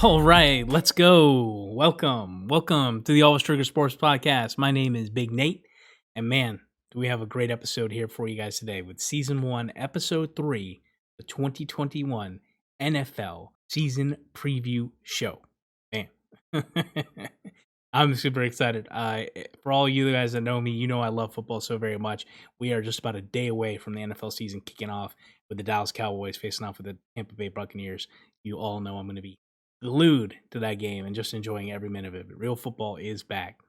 All right, let's go. Welcome to the Always Trigger Sports Podcast. My name is Big Nate, and man, do we have a great episode here for you guys today with Season 1, Episode 3, the 2021 NFL Season Preview Show. Man, I'm super excited. For all you guys that know me, you know I love football so very much. We are just about a day away from the NFL season kicking off with the Dallas Cowboys facing off with the Tampa Bay Buccaneers. You all know I'm going to be glued to that game and just enjoying every minute of it. Real football is back.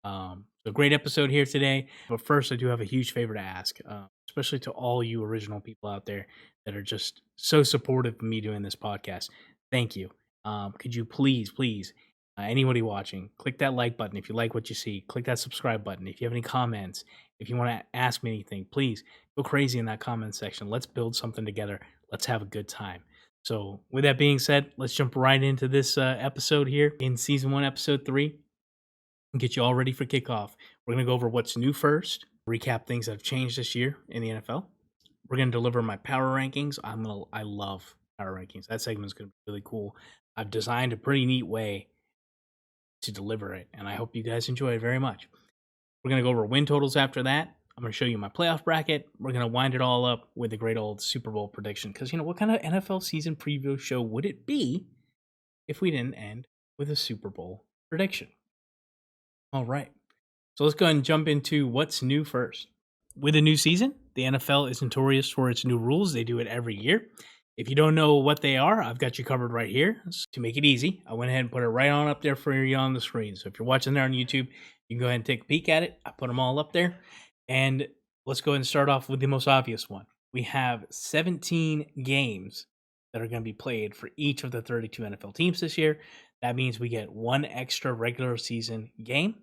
So great episode here today. But first, I do have a huge favor to ask, especially to all you original people out there that are just so supportive of me doing this podcast. Thank you. Could you please, anybody watching, click that like button if you like what you see. Click that subscribe button if you have any comments. If you want to ask me anything, please go crazy in that comment section. Let's build something together. Let's have a good time. So with that being said, let's jump right into this episode here in Season 1, Episode 3, and get you all ready for kickoff. We're going to go over what's new first, recap things that have changed this year in the NFL. We're going to deliver my power rankings. I love power rankings. That segment is going to be really cool. I've designed a pretty neat way to deliver it, and I hope you guys enjoy it very much. We're going to go over win totals after that. I'm going to show you my playoff bracket. We're going to wind it all up with a great old Super Bowl prediction. Because, what kind of NFL season preview show would it be if we didn't end with a Super Bowl prediction? All right. So let's go ahead and jump into what's new first. With a new season, the NFL is notorious for its new rules. They do it every year. If you don't know what they are, I've got you covered right here. So to make it easy, I went ahead and put it right on up there for you on the screen. So if you're watching there on YouTube, you can go ahead and take a peek at it. I put them all up there. And let's go ahead and start off with the most obvious one. We have 17 games that are going to be played for each of the 32 NFL teams this year. That means we get one extra regular season game.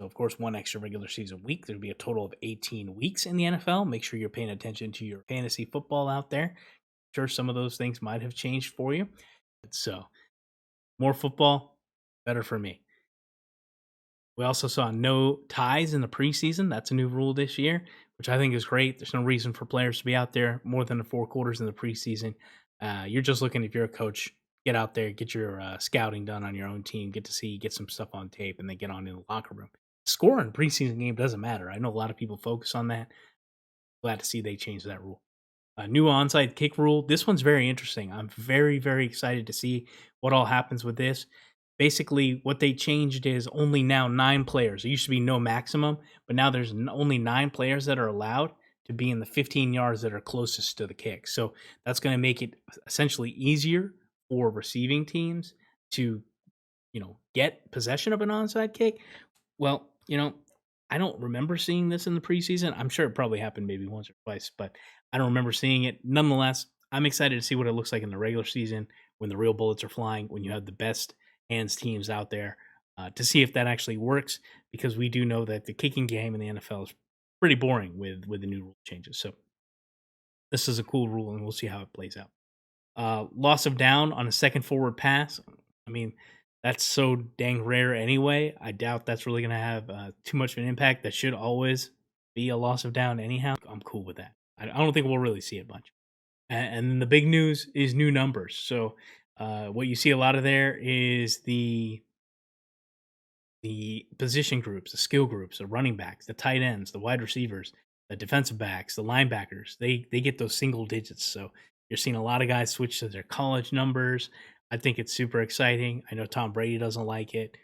So, of course, one extra regular season week. There'll be a total of 18 weeks in the NFL. Make sure you're paying attention to your fantasy football out there. I'm sure some of those things might have changed for you. So, more football, better for me. We also saw no ties in the preseason. That's a new rule this year, which I think is great. There's no reason for players to be out there more than the 4 quarters in the preseason. You're just looking, if you're a coach, get out there, get your scouting done on your own team, get some stuff on tape, and then get on in the locker room. Score in preseason game doesn't matter. I know a lot of people focus on that. Glad to see they changed that rule. A new onside kick rule. This one's very interesting. I'm very, very excited to see what all happens with this. Basically, what they changed is only now 9 players. There used to be no maximum, but now there's only 9 players that are allowed to be in the 15 yards that are closest to the kick. So that's going to make it essentially easier for receiving teams to, get possession of an onside kick. Well, I don't remember seeing this in the preseason. I'm sure it probably happened maybe once or twice, but I don't remember seeing it. Nonetheless, I'm excited to see what it looks like in the regular season when the real bullets are flying, when you have the best hands teams out there to see if that actually works, because we do know that the kicking game in the NFL is pretty boring with the new rule changes. So this is a cool rule, and we'll see how it plays out. Loss of down on a second forward pass. I mean, that's so dang rare anyway. I doubt that's really going to have too much of an impact. That should always be a loss of down anyhow. I'm cool with that. I don't think we'll really see it much. And then the big news is new numbers. So what you see a lot of there is the position groups, the skill groups, the running backs, the tight ends, the wide receivers, the defensive backs, the linebackers. They get those single digits. So you're seeing a lot of guys switch to their college numbers. I think it's super exciting. I know Tom Brady doesn't like it.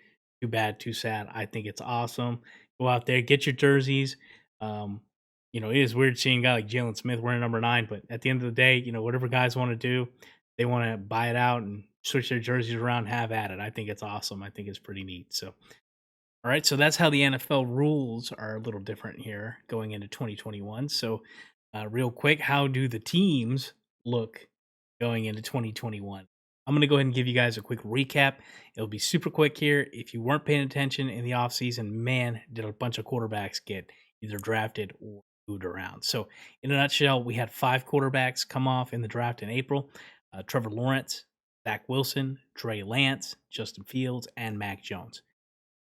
Too bad, too sad. I think it's awesome. Go out there, get your jerseys. It is weird seeing a guy like Jalen Smith wearing number 9, but at the end of the day, whatever guys want to do, they want to buy it out and switch their jerseys around, have at it. I think it's awesome. I think it's pretty neat. So, all right, so that's how the NFL rules are a little different here going into 2021. So, real quick, how do the teams look going into 2021? I'm going to go ahead and give you guys a quick recap. It'll be super quick here. If you weren't paying attention in the offseason, man, did a bunch of quarterbacks get either drafted or moved around. So in a nutshell, we had 5 quarterbacks come off in the draft in April. Trevor Lawrence, Zach Wilson, Trey Lance, Justin Fields, and Mac Jones.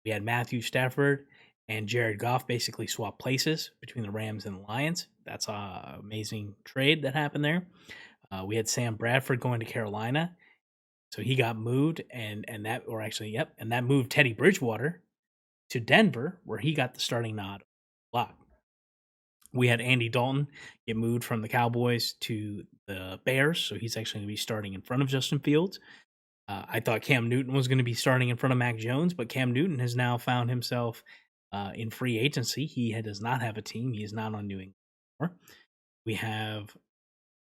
We had Matthew Stafford and Jared Goff basically swapped places between the Rams and the Lions. That's an amazing trade that happened there. We had Sam Bradford going to Carolina, so he got moved, and that moved Teddy Bridgewater to Denver, where he got the starting nod a lot. We had Andy Dalton get moved from the Cowboys to the Bears, so he's actually going to be starting in front of Justin Fields. I thought Cam Newton was going to be starting in front of Mac Jones, but Cam Newton has now found himself in free agency. He does not have a team. He is not on New England anymore. We have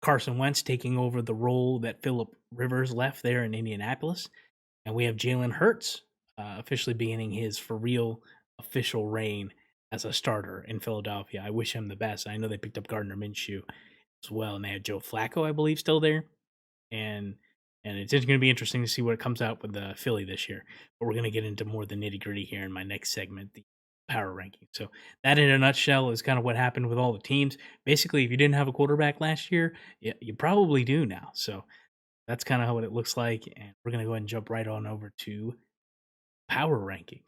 Carson Wentz taking over the role that Phillip Rivers left there in Indianapolis. And we have Jalen Hurts officially beginning his for real official reign as a starter in Philadelphia. I wish him the best. I know they picked up Gardner Minshew as well, and they had Joe Flacco, I believe, still there. And it's just going to be interesting to see what comes out with the Philly this year. But we're going to get into more of the nitty gritty here in my next segment, the power ranking. So that, in a nutshell, is kind of what happened with all the teams. Basically, if you didn't have a quarterback last year, you probably do now. So that's kind of what it looks like. And we're going to go ahead and jump right on over to power rankings.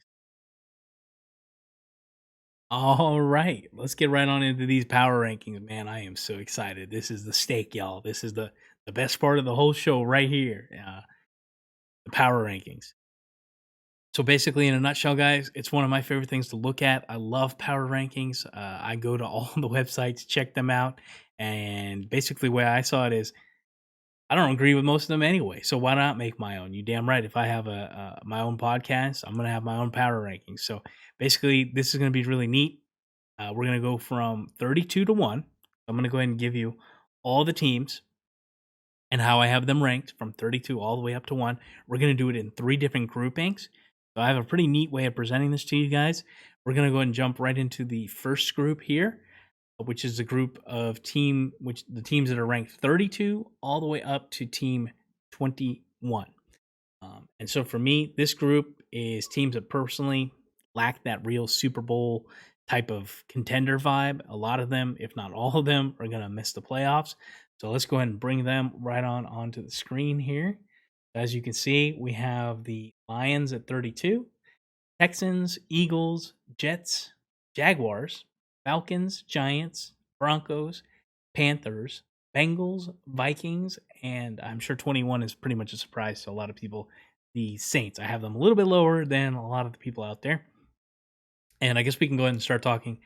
All right, let's get right on into these power rankings. Man, I am so excited. This is the steak, y'all. This is the best part of the whole show right here. The power rankings. So basically, in a nutshell, guys, it's one of my favorite things to look at. I love power rankings. I go to all the websites, check them out, and basically, the way I saw it is, I don't agree with most of them anyway. So why not make my own? You damn right. If I have my own podcast, I'm gonna have my own power rankings. So basically, this is gonna be really neat. We're gonna go from 32 to 1. I'm gonna go ahead and give you all the teams and how I have them ranked from 32 all the way up to 1. We're going to do it in 3 different groupings. So I have a pretty neat way of presenting this to you guys. We're going to go ahead and jump right into the first group here, which is the group of the teams that are ranked 32 all the way up to team 21. And so for me, this group is teams that personally lack that real Super Bowl type of contender vibe. A lot of them, if not all of them, are going to miss the playoffs. So let's go ahead and bring them right onto the screen here. As you can see, we have the Lions at 32, Texans, Eagles, Jets, Jaguars, Falcons, Giants, Broncos, Panthers, Bengals, Vikings, and I'm sure 21 is pretty much a surprise to a lot of people. The Saints. I have them a little bit lower than a lot of the people out there. And I guess we can go ahead and start talking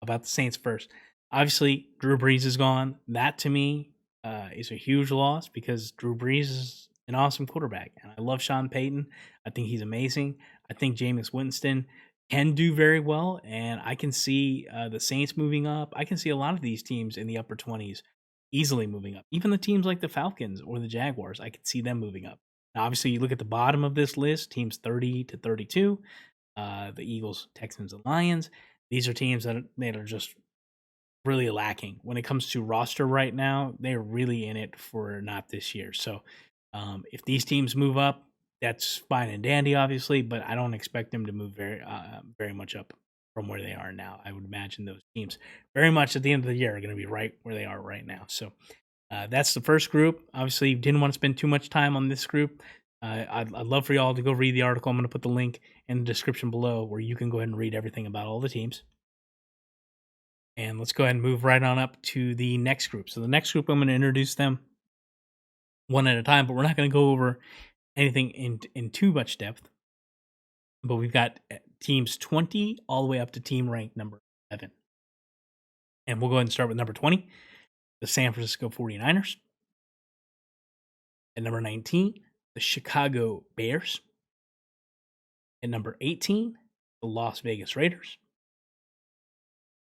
about the Saints first. Obviously, Drew Brees is gone. That, to me, is a huge loss because Drew Brees is an awesome quarterback. And I love Sean Payton. I think he's amazing. I think Jameis Winston can do very well. And I can see the Saints moving up. I can see a lot of these teams in the upper 20s easily moving up. Even the teams like the Falcons or the Jaguars, I could see them moving up. Now, obviously, you look at the bottom of this list, teams 30 to 32. The Eagles, Texans, and Lions. These are teams that are just really lacking when it comes to roster right now. They're really in it for not this year. So if these teams move up, that's fine and dandy, obviously, but I don't expect them to move very much up from where they are now. I would imagine those teams very much at the end of the year are going to be right where they are right now. So that's the first group. Obviously, didn't want to spend too much time on this group. I'd love for y'all to go read the article. I'm going to put the link in the description below where you can go ahead and read everything about all the teams. And let's go ahead and move right on up to the next group. So the next group, I'm going to introduce them one at a time, but we're not going to go over anything in too much depth. But we've got teams 20 all the way up to team rank number 7. And we'll go ahead and start with number 20, the San Francisco 49ers. At number 19, the Chicago Bears. At number 18, the Las Vegas Raiders.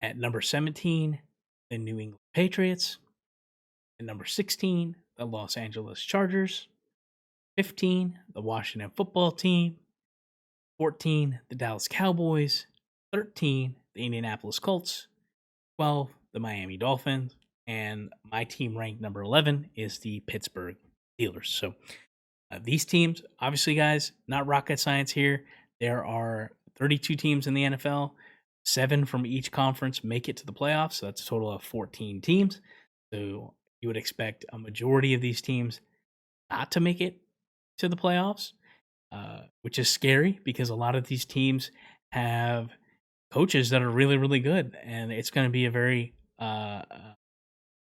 At number 17, the New England Patriots. At number 16, the Los Angeles Chargers. 15, the Washington Football Team. 14, the Dallas Cowboys. 13, the Indianapolis Colts. 12, the Miami Dolphins. And my team ranked number 11 is the Pittsburgh Steelers. So these teams, obviously, guys, not rocket science here. There are 32 teams in the NFL. 7 from each conference make it to the playoffs. So that's a total of 14 teams. So you would expect a majority of these teams not to make it to the playoffs, which is scary because a lot of these teams have coaches that are really, really good, and it's going to be a very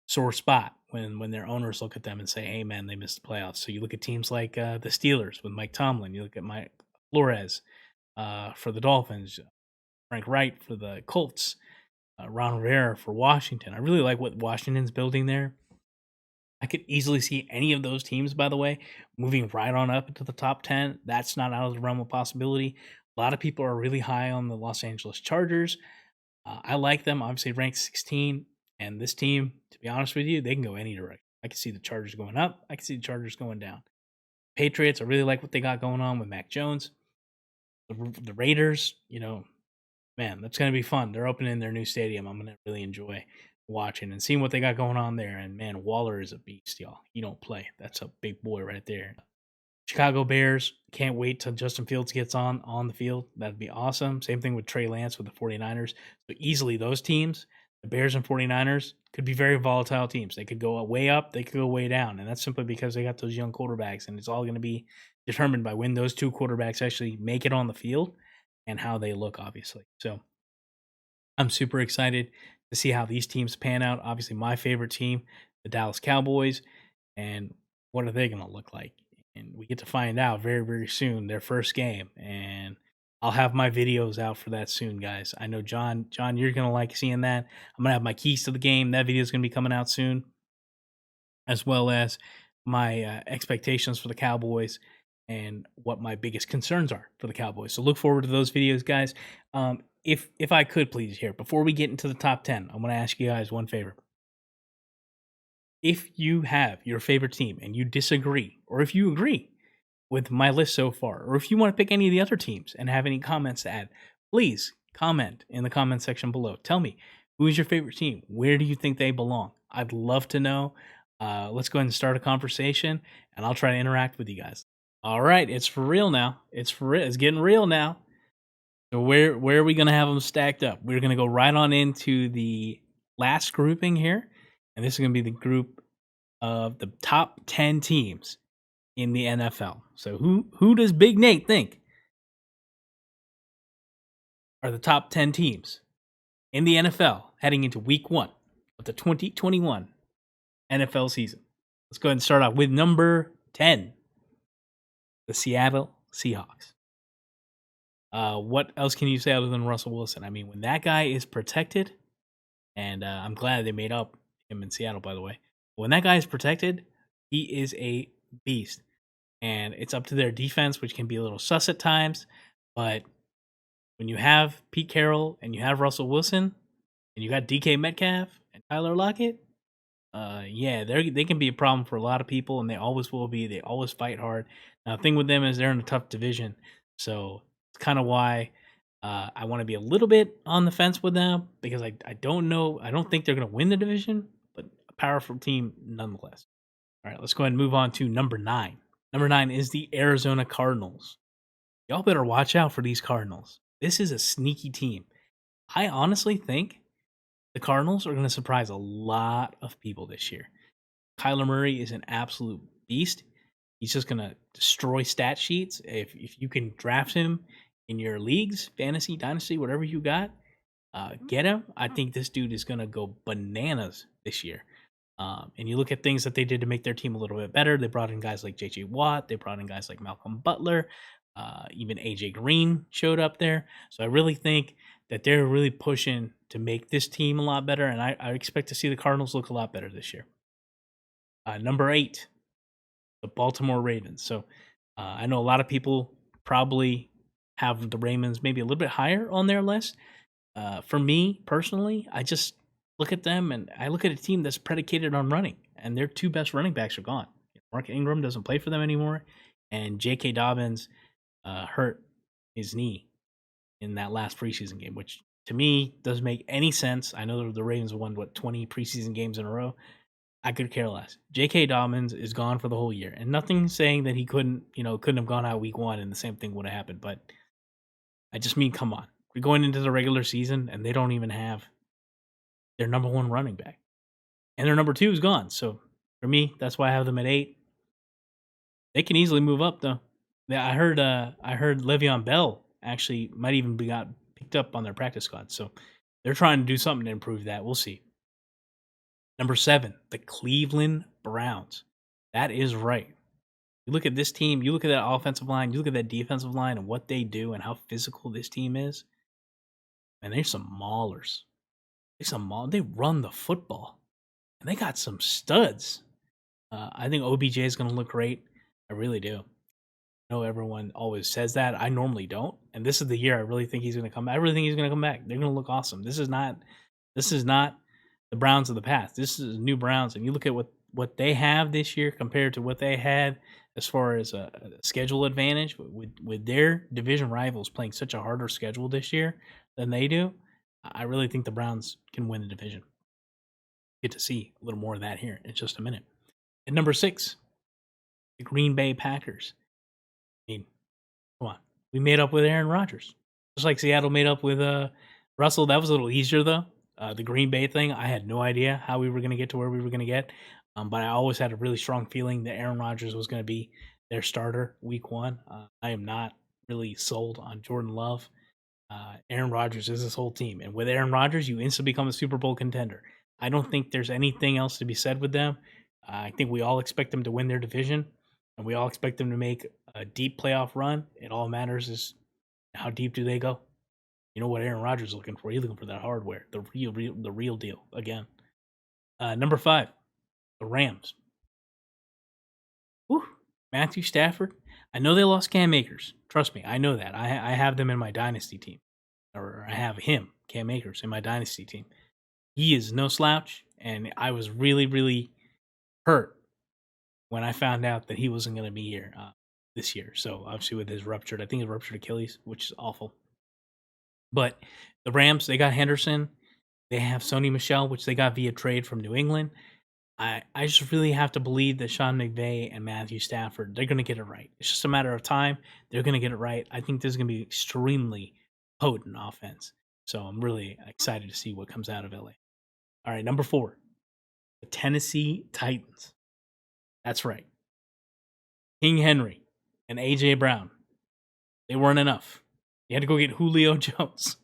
sore spot when their owners look at them and say, "Hey, man, they missed the playoffs." So you look at teams like the Steelers with Mike Tomlin. You look at Mike Flores for the Dolphins, Frank Wright for the Colts, Ron Rivera for Washington. I really like what Washington's building there. I could easily see any of those teams, by the way, moving right on up into the top 10. That's not out of the realm of possibility. A lot of people are really high on the Los Angeles Chargers. I like them, obviously ranked 16. And this team, to be honest with you, they can go any direction. I can see the Chargers going up. I can see the Chargers going down. Patriots, I really like what they got going on with Mac Jones. The Raiders, man, that's going to be fun. They're opening their new stadium. I'm going to really enjoy watching and seeing what they got going on there. And man, Waller is a beast, y'all. He don't play. That's a big boy right there. Chicago Bears, can't wait till Justin Fields gets on the field. That'd be awesome. Same thing with Trey Lance with the 49ers. So easily those teams, the Bears and 49ers, could be very volatile teams. They could go way up, they could go way down. And that's simply because they got those young quarterbacks. And it's all going to be determined by when those two quarterbacks actually make it on the field and how they look, obviously. So I'm super excited to see how these teams pan out. Obviously, my favorite team, the Dallas Cowboys, and what are they going to look like? And we get to find out very, very soon, their first game. And I'll have my videos out for that soon, guys. I know, John, you're going to like seeing that. I'm going to have my keys to the game. That video is going to be coming out soon, as well as my expectations for the Cowboys and what my biggest concerns are for the Cowboys. So look forward to those videos, guys. If I could please here, before we get into the top 10, I'm going to ask you guys one favor. If you have your favorite team and you disagree, or if you agree with my list so far, or if you want to pick any of the other teams and have any comments to add, please comment in the comment section below. Tell me, who is your favorite team? Where do you think they belong? I'd love to know. Let's go ahead and start a conversation, and I'll try to interact with you guys. All right, it's for real now. It's for real. It's getting real now. So where are we going to have them stacked up? We're going to go right on into the last grouping here, and this is going to be the group of the top 10 teams in the NFL. So who does Big Nate think are the top 10 teams in the NFL heading into week 1 of the 2021 NFL season? Let's go ahead and start off with number 10, the Seattle Seahawks. What else can you say other than Russell Wilson? I mean, when that guy is protected, and I'm glad they made up him in Seattle, by the way. When that guy is protected, he is a beast. And it's up to their defense, which can be a little sus at times. But when you have Pete Carroll and you have Russell Wilson and you got DK Metcalf and Tyler Lockett, they can be a problem for a lot of people, and they always will be. They always fight hard. Now, the thing with them is they're in a tough division. So it's kind of why I want to be a little bit on the fence with them, because I don't know. I don't think they're going to win the division, but a powerful team nonetheless. All right, let's go ahead and move on to number 9. Number 9 is the Arizona Cardinals. Y'all better watch out for these Cardinals. This is a sneaky team. I honestly think the Cardinals are going to surprise a lot of people this year. Kyler Murray is an absolute beast. He's just going to destroy stat sheets. If you can draft him in your leagues, fantasy, dynasty, whatever you got, get him. I think this dude is going to go bananas this year. And you look at things that they did to make their team a little bit better. They brought in guys like J.J. Watt. They brought in guys like Malcolm Butler. Even A.J. Green showed up there. So I really think that they're really pushing to make this team a lot better. And I expect to see the Cardinals look a lot better this year. Number 8, the Baltimore Ravens. So I know a lot of people probably have the Ravens maybe a little bit higher on their list. For me personally, I just look at them and I look at a team that's predicated on running, and their 2 best running backs are gone. Mark Ingram doesn't play for them anymore, and J.K. Dobbins hurt his knee in that last preseason game, which to me doesn't make any sense. I know the Ravens won 20 preseason games in a row. I could care less. J.K. Dobbins is gone for the whole year, and nothing saying that he couldn't have gone out week 1 and the same thing would have happened. But I just mean, come on, we're going into the regular season and they don't even have their number 1 running back, and their number 2 is gone. So for me, that's why I have them at 8. They can easily move up though. I heard Le'Veon Bell actually might even be got picked up on their practice squad. So they're trying to do something to improve that. We'll see. Number 7, the Cleveland Browns. That is right. You look at this team, you look at that offensive line, you look at that defensive line and what they do and how physical this team is. And they're some maulers. They run the football. And they got some studs. I think OBJ is going to look great. I really do. I know everyone always says that. I normally don't. And this is the year I really think he's going to come back. I really think he's going to come back. They're going to look awesome. This is not the Browns of the past. This is new Browns. And you look at what they have this year compared to what they had as far as a schedule advantage with their division rivals playing such a harder schedule this year than they do. I really think the Browns can win the division. Get to see a little more of that here in just a minute. At number 6, the Green Bay Packers. I mean, come on. We made up with Aaron Rodgers. Just like Seattle made up with Russell. That was a little easier, though. The Green Bay thing, I had no idea how we were going to get to where we were going to get. But I always had a really strong feeling that Aaron Rodgers was going to be their starter week 1. I am not really sold on Jordan Love. Aaron Rodgers is this whole team. And with Aaron Rodgers, you instantly become a Super Bowl contender. I don't think there's anything else to be said with them. I think we all expect them to win their division, and we all expect them to make a deep playoff run. It all matters is how deep do they go. You know what Aaron Rodgers is looking for? He's looking for that hardware, the real deal again. Number 5, the Rams. Whew. Matthew Stafford. I know they lost Cam Akers. Trust me, I know that. I have them in my dynasty team, or I have him, Cam Akers, in my dynasty team. He is no slouch, and I was really, really hurt when I found out that he wasn't going to be here this year. So obviously with his ruptured Achilles, which is awful. But the Rams, they got Henderson. They have Sony Michel, which they got via trade from New England. I just really have to believe that Sean McVay and Matthew Stafford, they're going to get it right. It's just a matter of time. They're going to get it right. I think this is going to be extremely potent offense. So I'm really excited to see what comes out of LA. All right, number 4, the Tennessee Titans. That's right. King Henry and A.J. Brown, they weren't enough. You had to go get Julio Jones.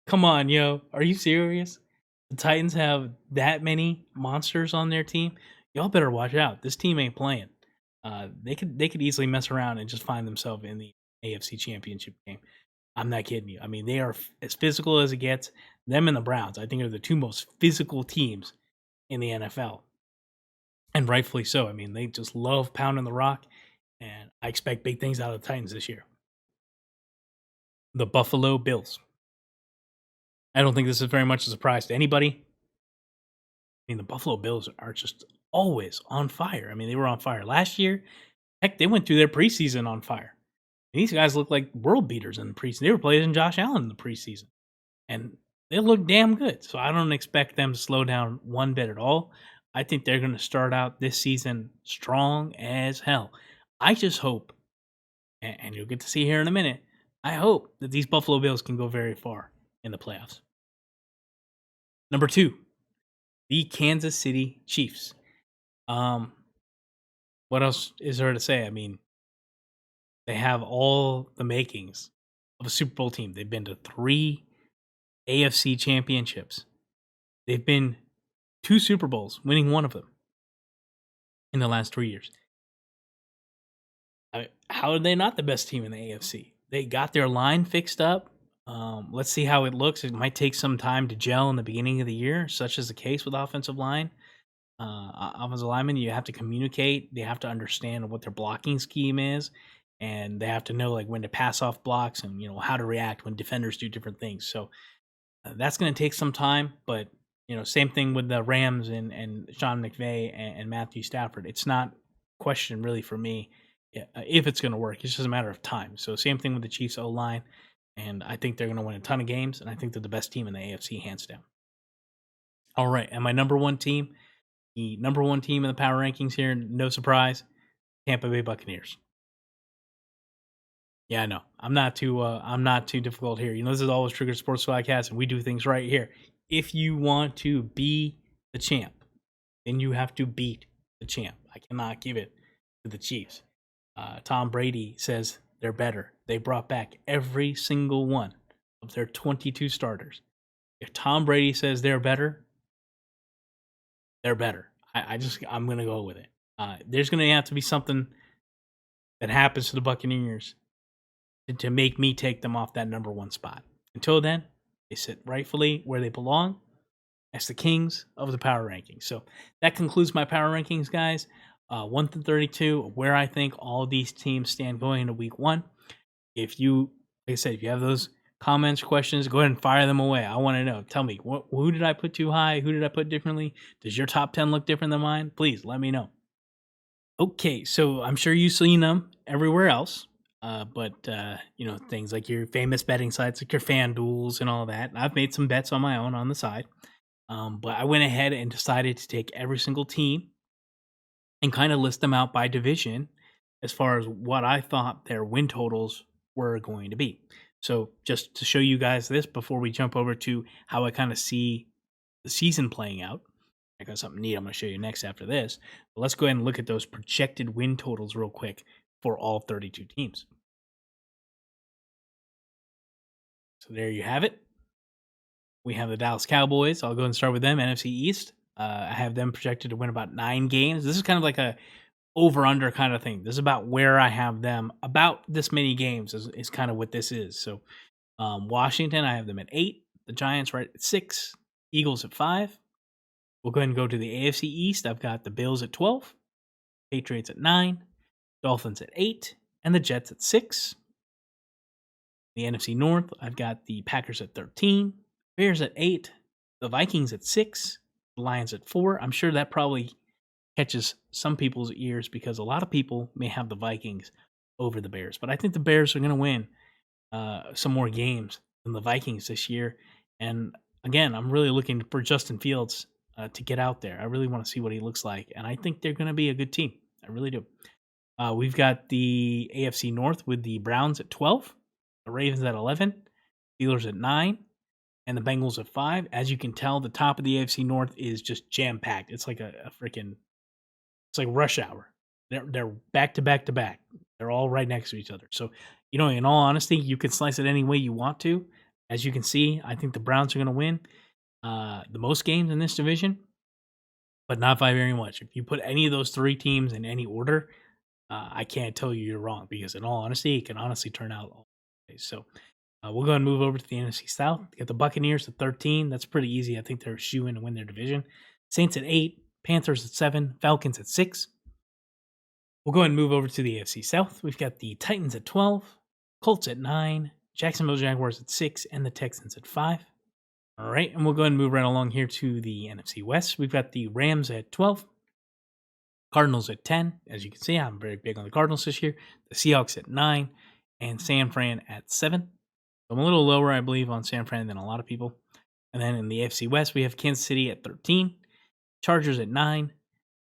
Come on, yo. Are you serious? The Titans have that many monsters on their team. Y'all better watch out. This team ain't playing. They could easily mess around and just find themselves in the AFC Championship game. I'm not kidding you. I mean, they are as physical as it gets. Them and the Browns, I think, are the 2 most physical teams in the NFL. And rightfully so. I mean, they just love pounding the rock. And I expect big things out of the Titans this year. The Buffalo Bills. I don't think this is very much a surprise to anybody. I mean, the Buffalo Bills are just always on fire. I mean, they were on fire last year. Heck, they went through their preseason on fire. And these guys look like world beaters in the preseason. They were playing Josh Allen in the preseason. And they look damn good. So I don't expect them to slow down one bit at all. I think they're going to start out this season strong as hell. I just hope, and you'll get to see here in a minute, I hope that these Buffalo Bills can go very far in the playoffs. Number 2, the Kansas City Chiefs. What else is there to say? I mean, they have all the makings of a Super Bowl team. They've been to 3 AFC championships. They've been 2 Super Bowls, winning one of them in the last 3 years. How are they not the best team in the AFC? They got their line fixed up. Let's see how it looks. It might take some time to gel in the beginning of the year, such as the case with offensive line. Offensive linemen, you have to communicate. They have to understand what their blocking scheme is, and they have to know like when to pass off blocks and how to react when defenders do different things. So that's going to take some time, but same thing with the Rams and Sean McVay and Matthew Stafford. It's not a question really for me if it's going to work. It's just a matter of time. So same thing with the Chiefs O-line, and I think they're going to win a ton of games, and I think they're the best team in the AFC hands down. All right, and my number 1 team, the number 1 team in the power rankings here, no surprise, Tampa Bay Buccaneers. Yeah, I know. I'm not too difficult here. This is Always Trigger Sports Podcast, and we do things right here. If you want to be the champ, then you have to beat the champ. I cannot give it to the Chiefs. Tom Brady says they're better. They brought back every single one of their 22 starters. If Tom Brady says they're better, they're better. I'm gonna go with it. There's gonna have to be something that happens to the Buccaneers to make me take them off that number one spot. Until then, they sit rightfully where they belong as the kings of the power rankings. So that concludes my power rankings, guys. 1 through 32, where I think all these teams stand going into week one. If you, like I said, if you have those comments, questions, go ahead and fire them away. I want to know. Tell me, who did I put too high? Who did I put differently? Does your top 10 look different than mine? Please let me know. Okay, so I'm sure you've seen them everywhere else. But things like your famous betting sites, like your FanDuels and all that. And I've made some bets on my own on the side. But I went ahead and decided to take every single team and kind of list them out by division as far as what I thought their win totals were going to be. So just to show you guys this before we jump over to how I kind of see the season playing out, I got something neat I'm going to show you next after this. But let's go ahead and look at those projected win totals real quick for all 32 teams. So there you have it. We have the Dallas Cowboys. I'll go and start with them, NFC East. I have them projected to win about 9 games. This is kind of like a over-under kind of thing. This is about where I have them. About this many games is kind of what this is. So Washington, I have them at 8. The Giants right at 6. Eagles at 5. We'll go ahead and go to the AFC East. I've got the Bills at 12. Patriots at 9. Dolphins at 8. And the Jets at 6. The NFC North, I've got the Packers at 13. Bears at 8. The Vikings at 6. The Lions at 4. I'm sure that probably catches some people's ears because a lot of people may have the Vikings over the Bears. But I think the Bears are going to win some more games than the Vikings this year. And again, I'm really looking for Justin Fields to get out there. I really want to see what he looks like. And I think they're going to be a good team. I really do. We've got the AFC North with the Browns at 12. The Ravens at 11. Steelers at 9. And the Bengals at 5. As you can tell, the top of the AFC North is just jam-packed. It's like a freaking... It's like rush hour. They're back to back to back. They're all right next to each other. So, in all honesty, you can slice it any way you want to. As you can see, I think the Browns are going to win the most games in this division, but not by very much. If you put any of those 3 teams in any order, I can't tell you you're wrong because, in all honesty, it can honestly turn out all ways. So, we'll go and move over to the NFC South. Get the Buccaneers at 13. That's pretty easy. I think they're shoo-in to win their division. Saints at 8. Panthers at 7, Falcons at 6. We'll go ahead and move over to the AFC South. We've got the Titans at 12, Colts at 9, Jacksonville Jaguars at 6, and the Texans at 5. All right, and we'll go ahead and move right along here to the NFC West. We've got the Rams at 12, Cardinals at 10. As you can see, I'm very big on the Cardinals this year. The Seahawks at 9, and San Fran at 7. So I'm a little lower, I believe, on San Fran than a lot of people. And then in the AFC West, we have Kansas City at 13. Chargers at 9,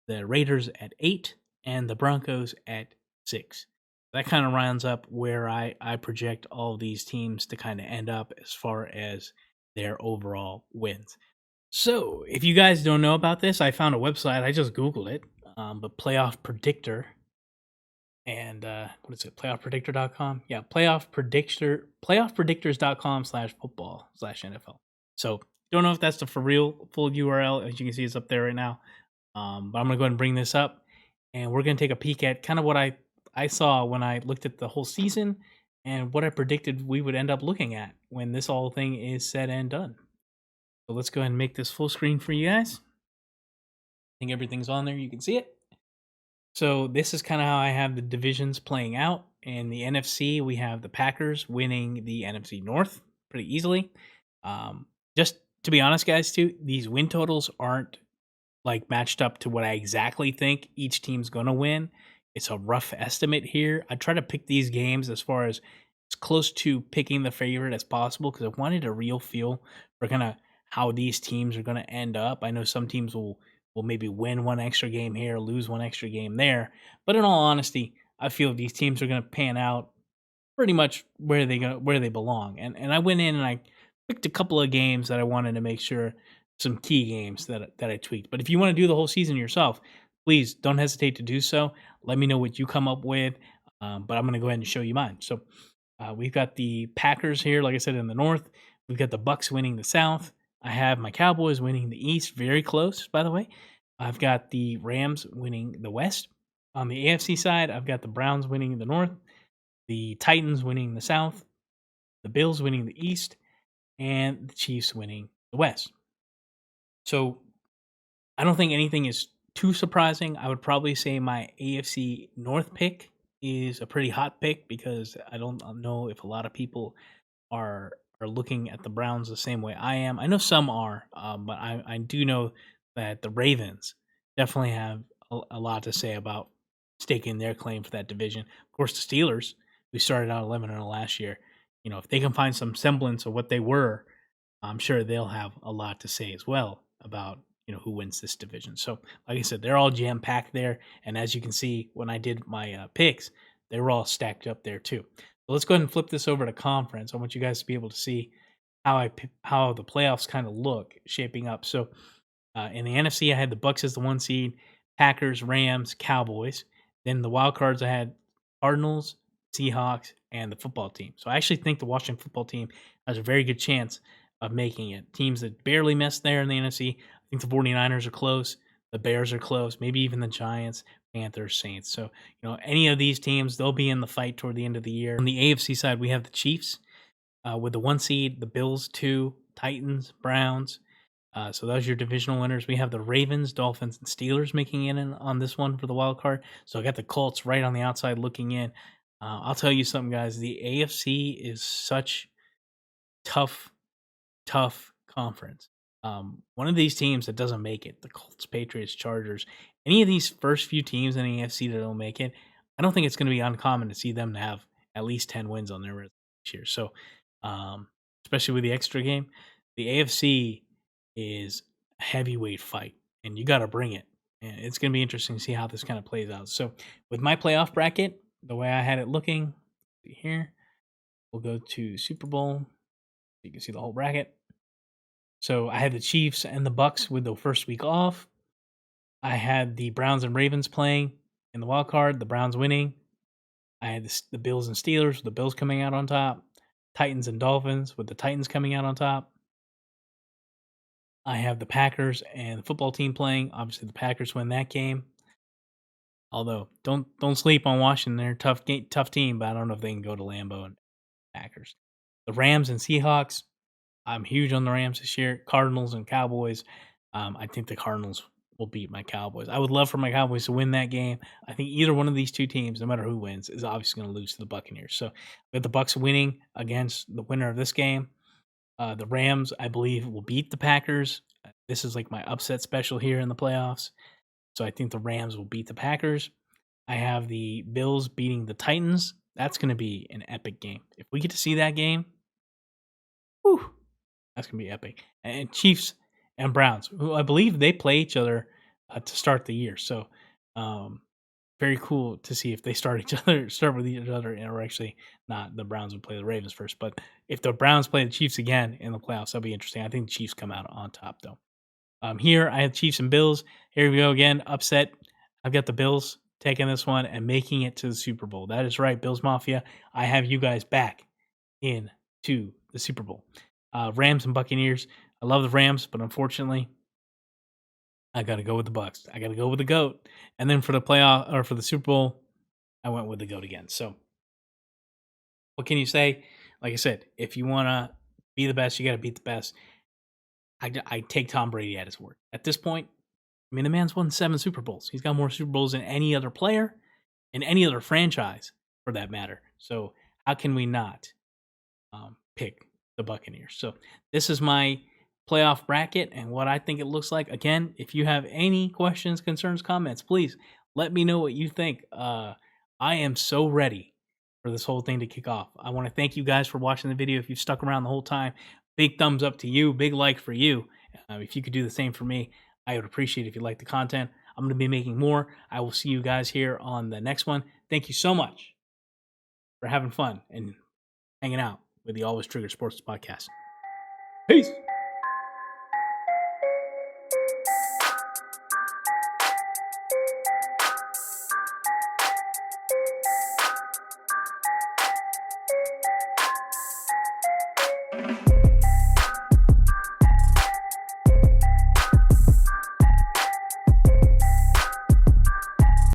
the Raiders at 8, and the Broncos at 6. That kind of rounds up where I project all these teams to kind of end up as far as their overall wins. So, if you guys don't know about this, I found a website. I just Googled it, but Playoff Predictor. And what is it? PlayoffPredictor.com? Yeah, PlayoffPredictors.com/football/NFL. So, don't know if that's the for real full URL. As you can see, it's up there right now. But I'm going to go ahead and bring this up. And we're going to take a peek at kind of what I saw when I looked at the whole season and what I predicted we would end up looking at when this whole thing is said and done. So let's go ahead and make this full screen for you guys. I think everything's on there. You can see it. So this is kind of how I have the divisions playing out. In the NFC, we have the Packers winning the NFC North pretty easily. Just to be honest, guys, too, these win totals aren't like matched up to what I exactly think each team's going to win. It's a rough estimate here. I try to pick these games as far as close to picking the favorite as possible because I wanted a real feel for kind of how these teams are going to end up. I know some teams will maybe win one extra game here, lose one extra game there. But in all honesty, I feel these teams are going to pan out pretty much where they belong. And I went in and I picked a couple of games that I wanted to make sure, some key games that I tweaked. But if you want to do the whole season yourself, please don't hesitate to do so. Let me know what you come up with. But I'm going to go ahead and show you mine. So We've got the Packers here, like I said, in the North. We've got the Bucks winning the South. I have my Cowboys winning the East, very close, by the way. I've got the Rams winning the West. On the AFC side, I've got the Browns winning the North, the Titans winning the South, the Bills winning the East, and the Chiefs winning the West. So I don't think anything is too surprising. I would probably say my AFC North pick is a pretty hot pick because I don't know if a lot of people are looking at the Browns the same way I am. I know some are, but I do know that the Ravens definitely have a lot to say about staking their claim for that division. Of course, the Steelers, who started out 11-0 last year, if they can find some semblance of what they were, I'm sure they'll have a lot to say as well about who wins this division. So, like I said, they're all jam packed there, and as you can see when I did my picks, they were all stacked up there too. So let's go ahead and flip this over to conference. I want you guys to be able to see how the playoffs kind of look shaping up. So in the NFC, I had the Bucks as the 1 seed, Packers, Rams, Cowboys. Then the wild cards, I had Cardinals, Seahawks, and the football team. So I actually think the Washington football team has a very good chance of making it. Teams that barely missed there in the NFC, I think the 49ers are close, the Bears are close, maybe even the Giants, Panthers, Saints. So, any of these teams, they'll be in the fight toward the end of the year. On the AFC side, we have the Chiefs with the 1 seed, the Bills 2, Titans, Browns. So those are your divisional winners. We have the Ravens, Dolphins, and Steelers making in on this one for the wild card. So I got the Colts right on the outside looking in. I'll tell you something, guys. The AFC is such tough conference. One of these teams that doesn't make it, the Colts, Patriots, Chargers, any of these first few teams in the AFC that don't make it, I don't think it's going to be uncommon to see them to have at least 10 wins on their resume this year. So, especially with the extra game, the AFC is a heavyweight fight, and you got to bring it. And it's going to be interesting to see how this kind of plays out. So, with my playoff bracket, the way I had it looking here, we'll go to Super Bowl. You can see the whole bracket. So I had the Chiefs and the Bucks with the first week off. I had the Browns and Ravens playing in the wild card, the Browns winning. I had the Bills and Steelers, with the Bills coming out on top. Titans and Dolphins, with the Titans coming out on top. I have the Packers and the football team playing. Obviously, the Packers win that game. Although, don't sleep on Washington. They're a tough team, but I don't know if they can go to Lambeau and Packers. The Rams and Seahawks. I'm huge on the Rams this year. Cardinals and Cowboys. I think the Cardinals will beat my Cowboys. I would love for my Cowboys to win that game. I think either one of these two teams, no matter who wins, is obviously going to lose to the Buccaneers. So with the Bucks winning against the winner of this game, the Rams, I believe, will beat the Packers. This is like my upset special here in the playoffs. So I think the Rams will beat the Packers. I have the Bills beating the Titans. That's going to be an epic game. If we get to see that game, whew, that's going to be epic. And Chiefs and Browns, who I believe they play each other to start the year. So very cool to see if they start with each other, or actually not. The Browns would play the Ravens first. But if the Browns play the Chiefs again in the playoffs, that'll be interesting. I think the Chiefs come out on top, though. Here I have Chiefs and Bills. Here we go again. Upset. I've got the Bills taking this one and making it to the Super Bowl. That is right, Bills Mafia. I have you guys back into the Super Bowl. Rams and Buccaneers. I love the Rams, but unfortunately, I got to go with the Bucks. I got to go with the GOAT. And then for the playoff, or for the Super Bowl, I went with the GOAT again. So what can you say? Like I said, if you want to be the best, you got to beat the best. I take Tom Brady at his word. At this point, I mean, the man's won 7 Super Bowls. He's got more Super Bowls than any other player and any other franchise, for that matter. So how can we not pick the Buccaneers? So this is my playoff bracket and what I think it looks like. Again, if you have any questions, concerns, comments, please let me know what you think. I am so ready for this whole thing to kick off. I want to thank you guys for watching the video. If you've stuck around the whole time, big thumbs up to you, big like for you. If you could do the same for me, I would appreciate it if you like the content. I'm going to be making more. I will see you guys here on the next one. Thank you so much for having fun and hanging out with the Always Trigger Sports Podcast. Peace.